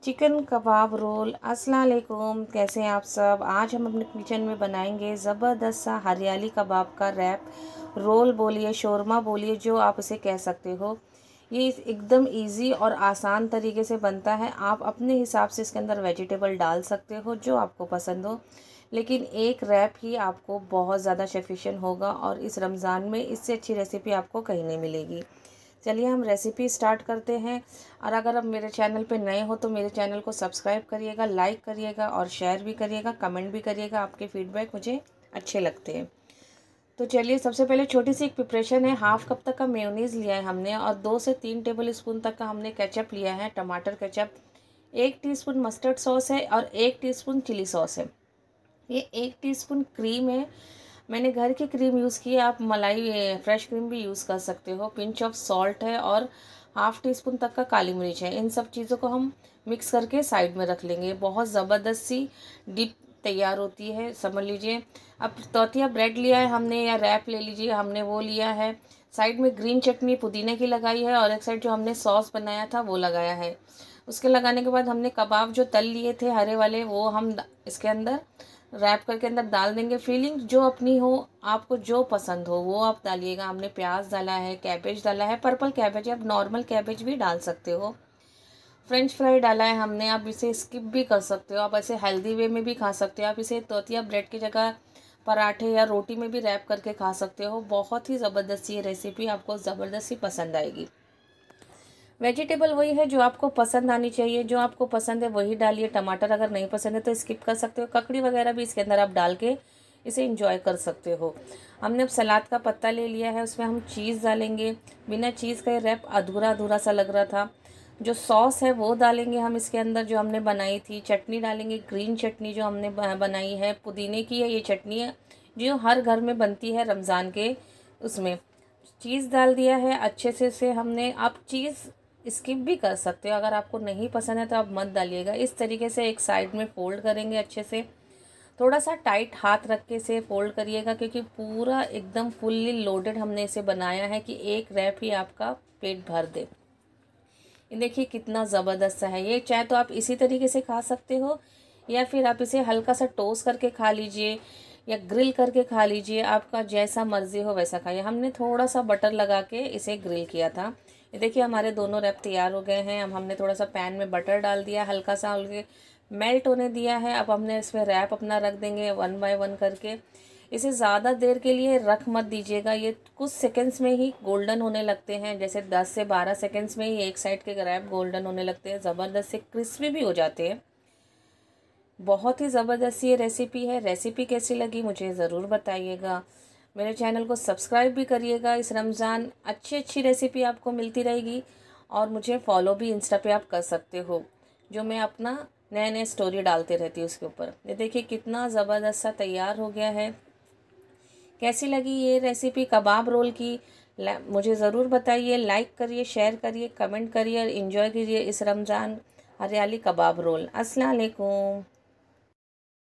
Chicken कबाब role. अस्सलाम वालेकुम, कैसे हैं आप सब। आज हम अपने किचन में बनाएंगे ज़बरदस्त सा हरियाली कबाब का रैप। रोल बोलिए, शोरमा बोलिए, जो आप उसे कह सकते हो। ये एकदम इजी और आसान तरीके से बनता है। आप अपने हिसाब से इसके अंदर वेजिटेबल डाल सकते हो जो आपको पसंद हो, लेकिन एक रैप ही आपको बहुत ज़्यादा सफिशिएंट होगा और इस रमज़ान में इससे अच्छी रेसिपी आपको कहीं नहीं मिलेगी। चलिए हम रेसिपी स्टार्ट करते हैं। और अगर आप मेरे चैनल पे नए हो तो मेरे चैनल को सब्सक्राइब करिएगा, लाइक करिएगा और शेयर भी करिएगा, कमेंट भी करिएगा। आपके फीडबैक मुझे अच्छे लगते हैं। तो चलिए, सबसे पहले छोटी सी एक प्रिपरेशन है। हाफ कप तक का मेयोनीज़ लिया है हमने और 2 से 3 टेबल स्पून तक का हमने केचप लिया है, टमाटर केचप। 1 टीस्पून मस्टर्ड सॉस है और 1 टीस्पून चिली सॉस है। ये 1 टीस्पून क्रीम है, मैंने घर की क्रीम यूज़ की है, आप मलाई फ्रेश क्रीम भी यूज़ कर सकते हो। पिंच ऑफ सॉल्ट है और हाफ़ टी स्पून तक का काली मिर्च है। इन सब चीज़ों को हम मिक्स करके साइड में रख लेंगे। बहुत ज़बरदस्त सी डिप तैयार होती है, समझ लीजिए। अब तौतिया ब्रेड लिया है हमने, या रैप ले लीजिए, हमने वो लिया है। साइड में ग्रीन चटनी पुदीने की लगाई है और एक साइड जो हमने सॉस बनाया था वो लगाया है। उसके लगाने के बाद हमने कबाब जो तल लिए थे हरे वाले, वो हम इसके अंदर रैप करके अंदर डाल देंगे। फीलिंग जो अपनी हो, आपको जो पसंद हो वो आप डालिएगा। हमने प्याज डाला है, कैबेज डाला है, पर्पल कैबेज है, आप नॉर्मल कैबेज भी डाल सकते हो। फ्रेंच फ्राई डाला है हमने, आप इसे स्किप भी कर सकते हो, आप ऐसे हेल्दी वे में भी खा सकते हो। आप इसे तोतिया ब्रेड की जगह पराठे या रोटी में भी रैप करके खा सकते हो। बहुत ही ज़बरदस्त ये रेसिपी आपको ज़बरदस्त ही पसंद आएगी। वेजिटेबल वही है जो आपको पसंद आनी चाहिए, जो आपको पसंद है वही डालिए। टमाटर अगर नहीं पसंद है तो स्किप कर सकते हो। ककड़ी वगैरह भी इसके अंदर आप डाल के इसे इंजॉय कर सकते हो। हमने अब सलाद का पत्ता ले लिया है, उसमें हम चीज़ डालेंगे। बिना चीज़ का ये रैप अधूरा अधूरा सा लग रहा था। जो सॉस है वो डालेंगे हम इसके अंदर, जो हमने बनाई थी। चटनी डालेंगे, ग्रीन चटनी जो हमने बनाई है, पुदीने की है ये चटनी है, जो हर घर में बनती है रमज़ान के। उसमें चीज़ डाल दिया है अच्छे से हमने। आप चीज़ स्किप भी कर सकते हो, अगर आपको नहीं पसंद है तो आप मत डालिएगा। इस तरीके से एक साइड में फोल्ड करेंगे अच्छे से। थोड़ा सा टाइट हाथ रख के इसे फोल्ड करिएगा, क्योंकि पूरा एकदम फुल्ली लोडेड हमने इसे बनाया है कि एक रैप ही आपका पेट भर दे। ये देखिए कितना ज़बरदस्त है ये। चाहे तो आप इसी तरीके से खा सकते हो, या फिर आप इसे हल्का सा टोस्ट करके खा लीजिए या ग्रिल करके खा लीजिए। आपका जैसा मर्जी हो वैसा खाइए। हमने थोड़ा सा बटर लगा के इसे ग्रिल किया था। ये देखिए हमारे दोनों रैप तैयार हो गए हैं। अब हमने थोड़ा सा पैन में बटर डाल दिया, हल्का सा हल्के मेल्ट होने दिया है। अब हमने इसमें रैप अपना रख देंगे 1 बाय 1 करके। इसे ज़्यादा देर के लिए रख मत दीजिएगा, ये कुछ सेकंड्स में ही गोल्डन होने लगते हैं। जैसे 10 से 12 सेकंड्स में ही एक साइड के रैप गोल्डन होने लगते हैं, ज़बरदस्त से क्रिस्पी भी हो जाते हैं। बहुत ही ज़बरदस्त ये रेसिपी है। रेसिपी कैसी लगी मुझे ज़रूर बताइएगा। मेरे चैनल को सब्सक्राइब भी करिएगा। इस रमज़ान अच्छी अच्छी रेसिपी आपको मिलती रहेगी। और मुझे फॉलो भी इंस्टा पे आप कर सकते हो, जो मैं अपना नए नए स्टोरी डालते रहती हूँ उसके ऊपर। ये देखिए कितना ज़बरदस्त सा तैयार हो गया है। कैसी लगी ये रेसिपी कबाब रोल की, मुझे ज़रूर बताइए। लाइक करिए, शेयर करिए, कमेंट करिए और इन्जॉय कीजिए इस रमज़ान हरियाली कबाब रोल। अस्सलाम वालेकुम।